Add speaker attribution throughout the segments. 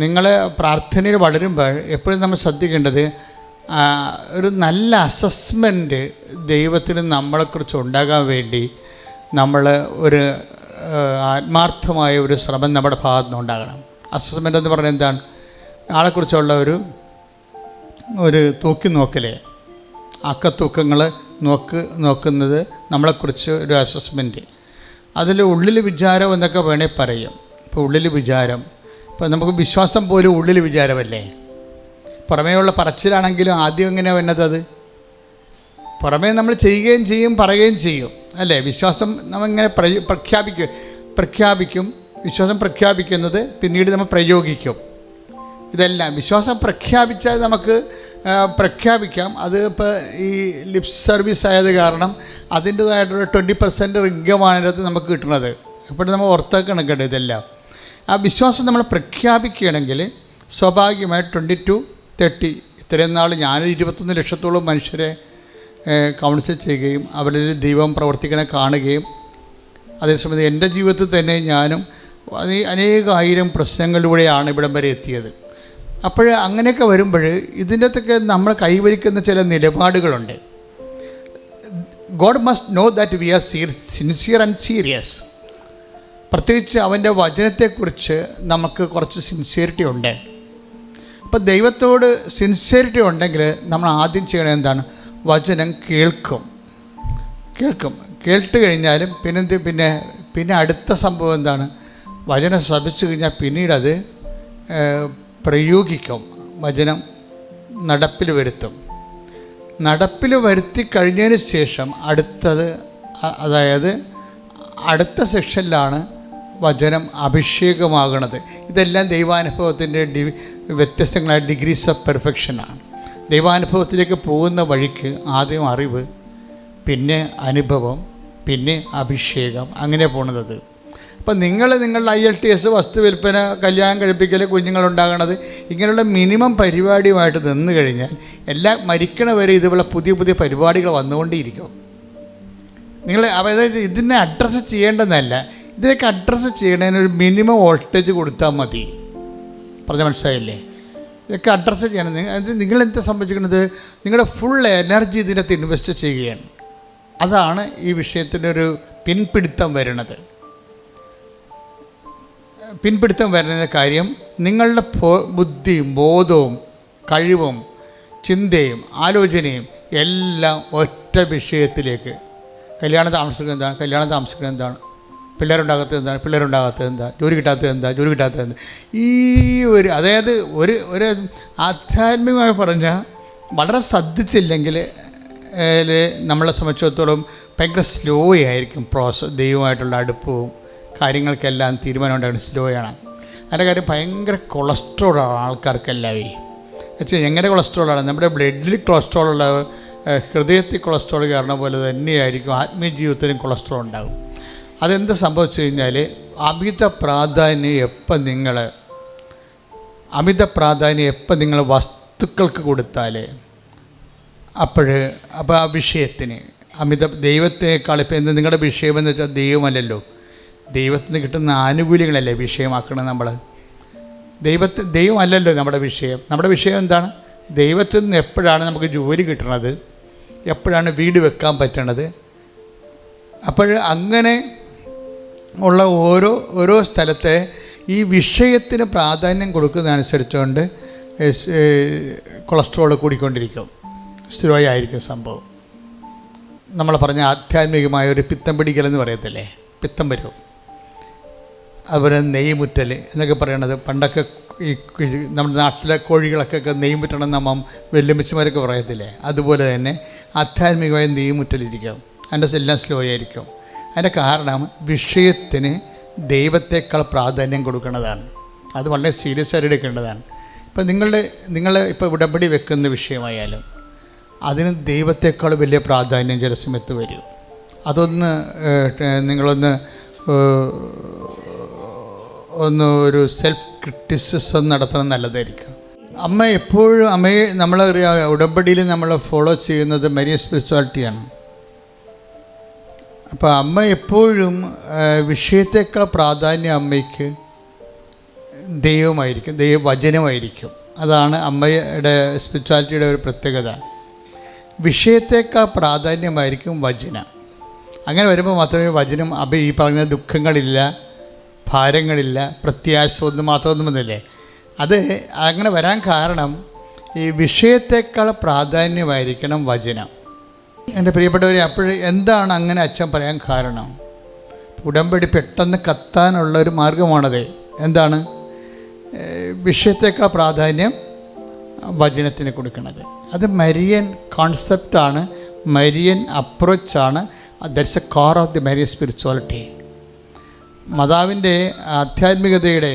Speaker 1: നിങ്ങൾ പ്രാർത്ഥനയിൽ വളരുമ്പോൾ എപ്പോഴും നമ്മൾ ശ്രദ്ധിക്കേണ്ടത് ഒരു നല്ല അസസ്മെൻറ്റ് ദൈവത്തിന് നമ്മളെക്കുറിച്ച് ഉണ്ടാകാൻ വേണ്ടി നമ്മൾ ഒരു ആത്മാർത്ഥമായ ഒരു ശ്രമം നമ്മുടെ ഭാഗത്തു നിന്ന് ഉണ്ടാകണം. അസസ്മെൻ്റ് എന്ന് പറഞ്ഞാൽ എന്താണ്? ആളെക്കുറിച്ചുള്ള ഒരു തൂക്കി നോക്കലേ, അക്കത്തൂക്കങ്ങൾ നോക്കുന്നത് നമ്മളെക്കുറിച്ച് ഒരു അസസ്മെൻറ്റ്. അതിൽ ഉള്ളിൽ വിചാരം എന്നൊക്കെ വേണേൽ പറയും. ഇപ്പോൾ ഉള്ളിൽ വിചാരം, ഇപ്പോൾ നമുക്ക് വിശ്വാസം പോലും ഉള്ളിൽ വിചാരമല്ലേ. പുറമേയുള്ള പറച്ചിലാണെങ്കിലും ആദ്യം എങ്ങനെയാണ് വരുന്നത്? അത് പുറമേ നമ്മൾ ചെയ്യുകയും ചെയ്യും, പറയുകയും ചെയ്യും അല്ലേ. വിശ്വാസം നമ്മളിങ്ങനെ പ്രഖ്യാപിക്കും. വിശ്വാസം പ്രഖ്യാപിക്കുന്നത് പിന്നീട് നമ്മൾ പ്രയോഗിക്കും. ഇതെല്ലാം വിശ്വാസം പ്രഖ്യാപിച്ചാൽ നമുക്ക് പ്രഖ്യാപിക്കാം. അത് ഇപ്പോൾ ഈ ലിപ് സർവീസ് ആയത് കാരണം അതിൻ്റേതായിട്ടുള്ള 20% ഇൻകമാണിനകത്ത് നമുക്ക് കിട്ടുന്നത്. എപ്പോഴും നമ്മൾ ഓർത്തേക്കണം ഇതെല്ലാം. ആ വിശ്വാസം നമ്മൾ പ്രഖ്യാപിക്കുകയാണെങ്കിൽ സ്വാഭാവികമായി 20-30 ഇത്രയും നാൾ ഞാൻ 21 ലക്ഷത്തോളം മനുഷ്യരെ കൗൺസിൽ ചെയ്യുകയും അവരിൽ ദൈവം പ്രവർത്തിക്കണ കാണുകയും അതേസമയം എൻ്റെ ജീവിതത്തിൽ തന്നെ ഞാനും അനേകായിരം പ്രശ്നങ്ങളിലൂടെയാണ് ഇവിടം വരെ എത്തിയത്. അപ്പോൾ അങ്ങനെയൊക്കെ വരുമ്പോൾ ഇതിൻ്റെ അകത്തൊക്കെ നമ്മൾ കൈവരിക്കുന്ന ചില നിലപാടുകളുണ്ട്. God must know that we are sincere and serious. പ്രത്യേകിച്ച് അവൻ്റെ വചനത്തെക്കുറിച്ച് നമുക്ക് കുറച്ച് സിൻസിയറിറ്റി ഉണ്ട്. അപ്പോൾ ദൈവത്തോട് സിൻസിയറിറ്റി ഉണ്ടെങ്കിൽ നമ്മൾ ആദ്യം ചെയ്യണത് എന്താണ്? വചനം കേൾക്കും. കേട്ട് കഴിഞ്ഞാലും പിന്നെ അടുത്ത സംഭവം എന്താണ്? വചനം ശ്രമിച്ചു കഴിഞ്ഞാൽ പിന്നീടത് പ്രയോഗിക്കും. വചനം നടപ്പിൽ വരുത്തും. നടപ്പിൽ വരുത്തി കഴിഞ്ഞതിന് ശേഷം അതായത് അടുത്ത സെക്ഷനിലാണ് വചനം അഭിഷേകമാകണത്. ഇതെല്ലാം ദൈവാനുഭവത്തിൻ്റെ വ്യത്യസ്തങ്ങളായ ഡിഗ്രീസ് ഓഫ് പെർഫെക്ഷനാണ്. ദൈവാനുഭവത്തിലേക്ക് പോകുന്ന വഴിക്ക് ആദ്യം അറിവ്, പിന്നെ അനുഭവം, പിന്നെ അഭിഷേകം, അങ്ങനെ പോണത്. അപ്പം നിങ്ങളുടെ IELTS, വസ്തു വിൽപ്പന, കല്യാണം കഴിപ്പിക്കൽ, കുഞ്ഞുങ്ങളുണ്ടാകണത്, ഇങ്ങനെയുള്ള മിനിമം പരിപാടിയുമായിട്ട് നിന്ന് കഴിഞ്ഞാൽ മരിക്കണ വരെ ഇതുപോലെ പുതിയ പുതിയ പരിപാടികൾ വന്നുകൊണ്ടേയിരിക്കും. അതായത് ഇതിനെ അഡ്രസ്സ് ചെയ്യേണ്ടതല്ല, ഇതിനൊക്കെ അഡ്രസ്സ് ചെയ്യണതിന് ഒരു മിനിമം വോൾട്ടേജ് കൊടുത്താൽ മതി. പറഞ്ഞ മനസ്സിലായില്ലേ? ഇതൊക്കെ അഡ്രസ്സ് ചെയ്യണം. നിങ്ങളെന്താ സംഭവിച്ചിരിക്കുന്നത്? നിങ്ങളുടെ ഫുൾ എനർജി ഇതിനകത്ത് ഇൻവെസ്റ്റ് ചെയ്യുകയാണ്. അതാണ് ഈ വിഷയത്തിനൊരു പിൻപിടുത്തം വരുന്ന കാര്യം. നിങ്ങളുടെ ബുദ്ധിയും ബോധവും കഴിവും ചിന്തയും ആലോചനയും എല്ലാം ഒറ്റ വിഷയത്തിലേക്ക്. കല്യാണം താമസിക്കുന്നത് എന്താണ്? പിള്ളേരുണ്ടാകാത്തത് എന്താണ്? ജോലി കിട്ടാത്തത് എന്താ? ഈ അതായത് ഒരു ആധ്യാത്മികമായി പറഞ്ഞാൽ വളരെ ശ്രദ്ധിച്ചില്ലെങ്കിൽ നമ്മളെ സംബന്ധിച്ചിടത്തോളം ഭയങ്കര സ്ലോ ആയിരിക്കും പ്രോസസ്സ്. ദൈവമായിട്ടുള്ള അടുപ്പവും കാര്യങ്ങൾക്കെല്ലാം തീരുമാനം ഉണ്ടാകുന്നത് സ്ലോയാണ്. അതിൻ്റെ കാര്യം ഭയങ്കര കൊളസ്ട്രോളാണ് ആൾക്കാർക്കെല്ലാം. എങ്ങനെ കൊളസ്ട്രോളാണ്? നമ്മുടെ ബ്ലഡിൽ കൊളസ്ട്രോളുള്ള, ഹൃദയത്തിൽ കൊളസ്ട്രോൾ കാരണം പോലെ തന്നെയായിരിക്കും ആത്മീയ ജീവിതത്തിലും കൊളസ്ട്രോൾ ഉണ്ടാകും. അതെന്ത് സംഭവിച്ചു കഴിഞ്ഞാൽ അമിത പ്രാധാന്യം എപ്പം നിങ്ങൾ വസ്തുക്കൾക്ക് കൊടുത്താൽ അപ്പോൾ ആ വിഷയത്തിന് ദൈവത്തെക്കാൾ ഇപ്പം നിങ്ങളുടെ വിഷയമെന്ന് വെച്ചാൽ ദൈവമല്ലല്ലോ, ദൈവത്തിന് കിട്ടുന്ന ആനുകൂല്യങ്ങളല്ലേ വിഷയമാക്കണം. ദൈവമല്ലല്ലോ നമ്മുടെ വിഷയം എന്താണ്? ദൈവത്തിൽ നിന്ന് എപ്പോഴാണ് നമുക്ക് ജോലി കിട്ടുന്നത്, എപ്പോഴാണ് വീട് വെക്കാൻ പറ്റണത്. അപ്പോൾ അങ്ങനെ ഉള്ള ഓരോ സ്ഥലത്തെ ഈ വിഷയത്തിന് പ്രാധാന്യം കൊടുക്കുന്നതനുസരിച്ചുകൊണ്ട് കൊളസ്ട്രോൾ കൂടിക്കൊണ്ടിരിക്കും, സ്ഥിരമായിരിക്കും സംഭവം. നമ്മൾ പറഞ്ഞ ആധ്യാത്മികമായ ഒരു പിത്തം പിടിക്കലെന്ന് പറയത്തില്ലേ, പിത്തം വരും. അതുപോലെ നെയ്മുറ്റൽ എന്നൊക്കെ പറയണത് പണ്ടൊക്കെ ഈ നമ്മുടെ നാട്ടിലെ കോഴികളൊക്കെ നെയ്മുറ്റണം നമ്മ വെല്ലുമിച്ചമാരൊക്കെ പറയത്തില്ലേ, അതുപോലെ തന്നെ ആധ്യാത്മികമായ നെയ്മുറ്റലിരിക്കും. അതിൻ്റെ എല്ലാം സ്ലോ ആയിരിക്കും. അതിൻ്റെ കാരണം വിഷയത്തിന് ദൈവത്തെക്കാൾ പ്രാധാന്യം കൊടുക്കുന്നതാണ്. അത് വളരെ സീരിയസ് ആയിട്ട് എടുക്കേണ്ടതാണ്. ഇപ്പം നിങ്ങൾ ഇപ്പോൾ ഉടമ്പടി വെക്കുന്ന വിഷയമായാലും അതിന് ദൈവത്തെക്കാൾ വലിയ പ്രാധാന്യം ചില സമയത്ത് വരും. അതൊന്ന് നിങ്ങളൊന്ന് ഒരു സെൽഫ് ക്രിറ്റിസിസം നടത്തണം, നല്ലതായിരിക്കും. അമ്മയെ നമ്മളറിയാം, ഉടമ്പടിയിൽ നമ്മൾ ഫോളോ ചെയ്യുന്നത് മരിയൻ സ്പിരിച്വാലിറ്റിയാണ്. അപ്പോൾ അമ്മ എപ്പോഴും വിഷയത്തേക്കാൾ പ്രാധാന്യം അമ്മയ്ക്ക് ദൈവമായിരിക്കും, ദൈവവചനമായിരിക്കും. അതാണ് അമ്മയുടെ സ്പിരിച്വാലിറ്റിയുടെ ഒരു പ്രത്യേകത. വിഷയത്തേക്കാൾ പ്രാധാന്യമായിരിക്കും വചനം. അങ്ങനെ വരുമ്പോൾ മാത്രമേ വചനം ഈ പറഞ്ഞ ദുഃഖങ്ങളില്ല, ഭാരങ്ങളില്ല, പ്രത്യാശ ഒന്നും മാത്രമൊന്നുമില്ലേ. അത് അങ്ങനെ വരാൻ കാരണം ഈ വിഷയത്തേക്കാൾ പ്രാധാന്യമായിരിക്കണം വചനം. എൻ്റെ പ്രിയപ്പെട്ടവരെ, അപ്പോഴേ എന്താണ് അങ്ങനെ അച്ഛൻ പറയാൻ കാരണം? ഉടമ്പടി പെട്ടെന്ന് കത്താനുള്ളൊരു മാർഗമാണത്. എന്താണ്? വിഷയത്തേക്കാൾ പ്രാധാന്യം വചനത്തിന് കൊടുക്കുന്നത്. അത് മരിയൻ കോൺസെപ്റ്റാണ്, മരിയൻ അപ്രോച്ചാണ്. That's a core of the Marian spirituality. മാതാവിൻ്റെ ആധ്യാത്മികതയുടെ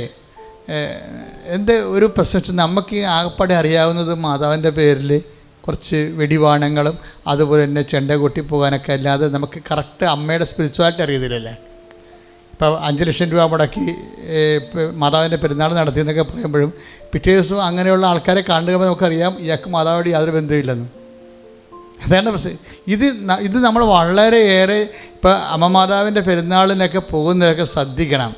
Speaker 1: ഒരു പ്രശ്നം നമുക്ക് ആകപ്പാടെ അറിയാവുന്നത് മാതാവിൻ്റെ പേരിൽ കുറച്ച് വെടിവാണങ്ങളും അതുപോലെ തന്നെ ചെണ്ട കൊട്ടിപ്പോകാനൊക്കെ അല്ലാതെ നമുക്ക് കറക്റ്റ് അമ്മയുടെ സ്പിരിച്വാലിറ്റി അറിയത്തില്ലല്ലേ. ഇപ്പോൾ 5 ലക്ഷം രൂപ മുടക്കി മാതാവിൻ്റെ പെരുന്നാൾ നടത്തിയെന്നൊക്കെ പറയുമ്പോഴും പിറ്റേ ദിവസം അങ്ങനെയുള്ള ആൾക്കാരെ കാണുമ്പോൾ നമുക്കറിയാം ഇയാൾക്ക് മാതാവോട് യാതൊരു ബന്ധമില്ലെന്ന്. അതാണ് പ്രശ്നം. ഇത് നമ്മൾ വളരെയേറെ ഇപ്പോൾ അമ്മ മാതാവിൻ്റെ പെരുന്നാളിനൊക്കെ പോകുന്നതൊക്കെ ശ്രദ്ധിക്കണം.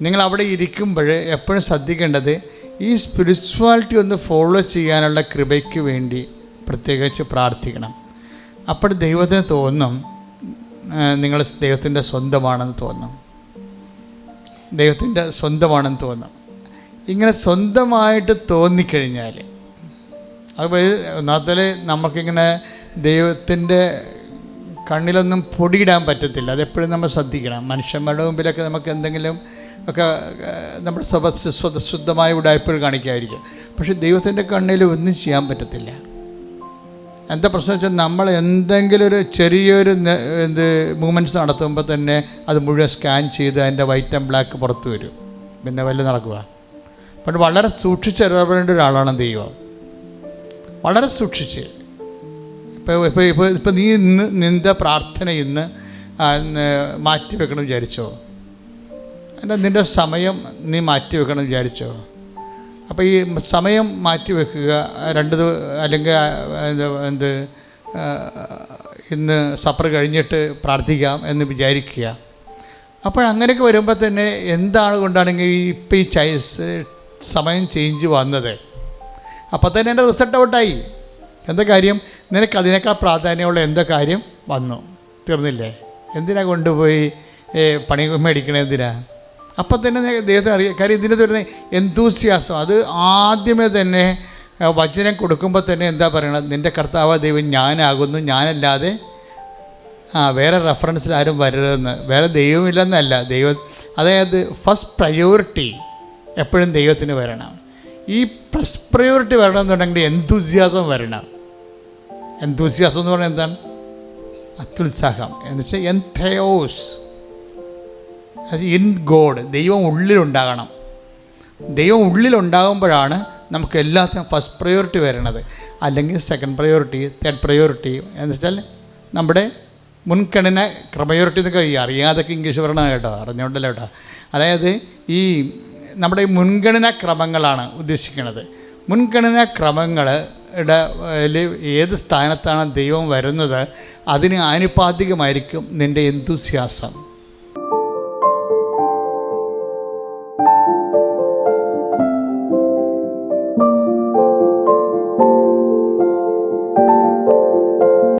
Speaker 1: നിങ്ങൾ അവിടെ ഇരിക്കുമ്പോൾ എപ്പോഴും ശ്രദ്ധിക്കേണ്ടത് ഈ സ്പിരിച്വാലിറ്റി ഒന്ന് ഫോളോ ചെയ്യാനുള്ള കൃപയ്ക്ക് വേണ്ടി പ്രത്യേകിച്ച് പ്രാർത്ഥിക്കണം. അപ്പോൾ ദൈവത്തിന് തോന്നും നിങ്ങൾ ദൈവത്തിൻ്റെ സ്വന്തമാണെന്ന് തോന്നും, ദൈവത്തിൻ്റെ സ്വന്തമാണെന്ന് തോന്നും. ഇങ്ങനെ സ്വന്തമായിട്ട് തോന്നിക്കഴിഞ്ഞാൽ അത് ഒന്നാമത്തെ നമുക്കിങ്ങനെ ദൈവത്തിൻ്റെ കണ്ണിലൊന്നും പൊടിയിടാൻ പറ്റത്തില്ല. അതെപ്പോഴും നമ്മൾ ശ്രദ്ധിക്കണം. മനുഷ്യന്മാരുടെ മുമ്പിലൊക്കെ നമുക്ക് എന്തെങ്കിലും ഒക്കെ നമ്മുടെ ശുദ്ധമായ ഉടായ്പകൾ കാണിക്കാതിരിക്കും. പക്ഷേ ദൈവത്തിൻ്റെ കണ്ണിൽ ഒന്നും ചെയ്യാൻ പറ്റത്തില്ല. എന്താ പ്രശ്നം വെച്ചാൽ നമ്മൾ എന്തെങ്കിലും ഒരു ചെറിയൊരു മൂവ്മെൻറ്റ്സ് നടത്തുമ്പോൾ തന്നെ അത് മുഴുവൻ സ്കാൻ ചെയ്ത് അതിൻ്റെ വൈറ്റ് ആൻഡ് ബ്ലാക്ക് പുറത്ത് വരും. പിന്നെ വല്ല നടക്കുക. പക്ഷെ വളരെ സൂക്ഷിച്ചിടപെടേണ്ട ഒരാളാണ് ദൈവം, വളരെ സൂക്ഷിച്ച്. ഇപ്പോൾ നീ നിൻ്റെ പ്രാർത്ഥന ഇന്ന് മാറ്റി വെക്കണം വിചാരിച്ചോ, നിൻ്റെ സമയം നീ മാറ്റി വെക്കണം വിചാരിച്ചോ. അപ്പോൾ ഈ സമയം മാറ്റി വെക്കുക, അല്ലെങ്കിൽ ഇന്ന് സപ്പർ കഴിഞ്ഞിട്ട് പ്രാർത്ഥിക്കാം എന്ന് വിചാരിക്കുക. അപ്പോഴങ്ങനെയൊക്കെ വരുമ്പോൾ തന്നെ എന്താണ് കൊണ്ടാണെങ്കിൽ ഇപ്പോൾ ഈ സമയം ചേഞ്ച് വന്നത്, അപ്പോൾ തന്നെ എൻ്റെ റിസൾട്ട് ഔട്ടായി. എന്താ കാര്യം? നിനക്ക് അതിനേക്കാൾ പ്രാധാന്യമുള്ള എന്തോ കാര്യം വന്നു, തീർന്നില്ലേ? എന്തിനാ കൊണ്ടുപോയി പണി മേടിക്കണേ? എന്തിനാ? അപ്പം തന്നെ ദൈവത്തെ അറിയാം. കാര്യം ഇതിന് വരുന്ന എന്തൂസിയാസം, അത് ആദ്യമേ തന്നെ വചനം കൊടുക്കുമ്പോൾ തന്നെ എന്താ പറയണത്? നിൻ്റെ കർത്താവ് ദൈവം ഞാനാകുന്നു, ഞാനല്ലാതെ വേറെ റെഫറൻസിൽ ആരും വരരുതെന്ന്. വേറെ ദൈവമില്ലെന്നല്ല, അതായത് ഫസ്റ്റ് പ്രയോറിറ്റി എപ്പോഴും ദൈവത്തിന് വരണം. ഈ ഫസ്റ്റ് പ്രയോറിറ്റി വരണമെന്നുണ്ടെങ്കിൽ എന്തൂസിയാസം വരണം. എന്തൂസിയാസം എന്ന് പറഞ്ഞാൽ എന്താണ്? അത്യുത്സാഹം എന്ന് വെച്ചാൽ എൻതയോസ്, ഇൻ ഗോഡ്. ദൈവം ഉള്ളിലുണ്ടാകണം. ദൈവം ഉള്ളിലുണ്ടാകുമ്പോഴാണ് നമുക്ക് എല്ലാത്തിനും ഫസ്റ്റ് പ്രയോറിറ്റി വരണത്. അല്ലെങ്കിൽ സെക്കൻഡ് പ്രയോറിറ്റി, തേർഡ് പ്രയോറിറ്റി എന്ന് വെച്ചാൽ നമ്മുടെ മുൻഗണന പ്രയോറിറ്റി എന്നൊക്കെ അറിയാതൊക്കെ ഇംഗ്ലീഷ് പറയണം കേട്ടോ, അറിഞ്ഞുകൊണ്ടല്ലോ കേട്ടോ. അതായത് ഈ നമ്മുടെ ഈ മുൻഗണനാ ക്രമങ്ങളാണ് ഉദ്ദേശിക്കുന്നത്. മുൻഗണനാ ക്രമങ്ങളുടെ ഏത് സ്ഥാനത്താണ് ദൈവം വരുന്നത് അതിന് ആനുപാതികമായിരിക്കും നിൻ്റെ എന്തൂസിയാസം.